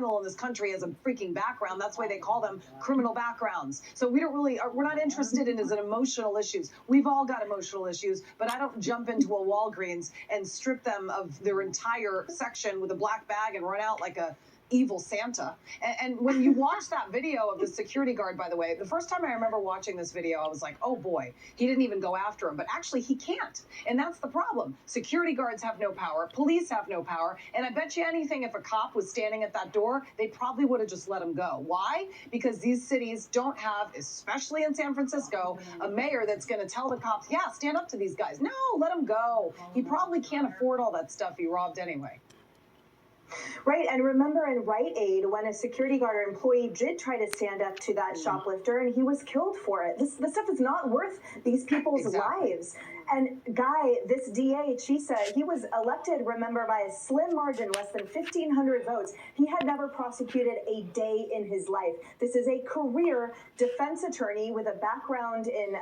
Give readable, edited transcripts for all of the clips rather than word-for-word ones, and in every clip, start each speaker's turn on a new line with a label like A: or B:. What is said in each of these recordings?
A: criminal in this country has a freaking background. That's why they call them criminal backgrounds. So we don't really, we're not interested in as an emotional issues. We've all got emotional issues, but I don't jump into a Walgreens and strip them of their entire section with a black bag and run out like a evil Santa. And when you watch that video of the security guard, by the way, the first time I remember watching this video, I was like, oh boy, he didn't even go after him. But actually, he can't. And that's the problem. Security guards have no power. Police have no power. And I bet you anything, if a cop was standing at that door, they probably would have just let him go. Why? Because these cities don't have, especially in San Francisco, a mayor that's going to tell the cops, yeah, stand up to these guys. No, let him go. He probably can't afford all that stuff he robbed anyway.
B: Right, and remember in Rite Aid, when a security guard or employee did try to stand up to that shoplifter and he was killed for it. This stuff is not worth these people's lives. And Guy, this DA, Chisa, he was elected, remember, by a slim margin, less than 1,500 votes. He had never prosecuted a day in his life. This is a career defense attorney with a background in...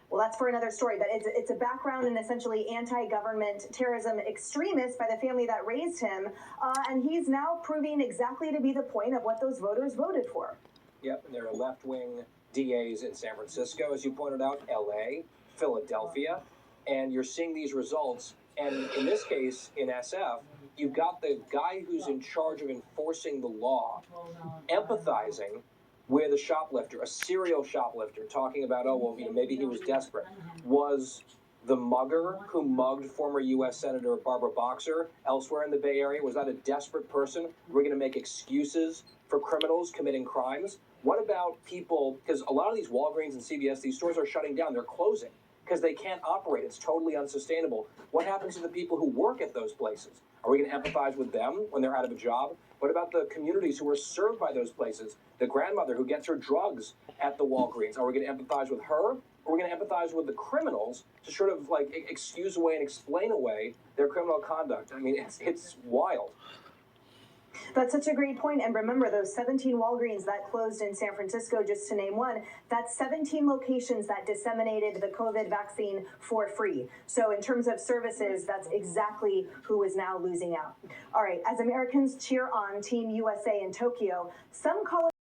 B: well, that's for another story, but it's a background in essentially anti-government terrorism extremist by the family that raised him, and he's now proving exactly to be the point of what those voters voted for.
C: Yep, and there are left-wing DAs in San Francisco, as you pointed out, LA, Philadelphia, and you're seeing these results, and in this case, in SF, you've got the guy who's in charge of enforcing the law, empathizing where the shoplifter, a serial shoplifter, talking about, oh, well, maybe he was desperate, was the mugger who mugged former U.S. Senator Barbara Boxer elsewhere in the Bay Area. Was that a desperate person? We're going to make excuses for criminals committing crimes? What about people, because a lot of these Walgreens and CVS, these stores are shutting down, they're closing because they can't operate. It's totally unsustainable. What happens to the people who work at those places? Are we going to empathize with them when they're out of a job? What about the communities who are served by those places? The grandmother who gets her drugs at the Walgreens. Are we going to empathize with her? Or are we going to empathize with the criminals to sort of like excuse away and explain away their criminal conduct? I mean, it's wild.
B: That's such a great point. And remember, those 17 Walgreens that closed in San Francisco, just to name one, that's 17 locations that disseminated the COVID vaccine for free. So in terms of services, that's exactly who is now losing out. All right, as Americans cheer on Team USA in Tokyo, some college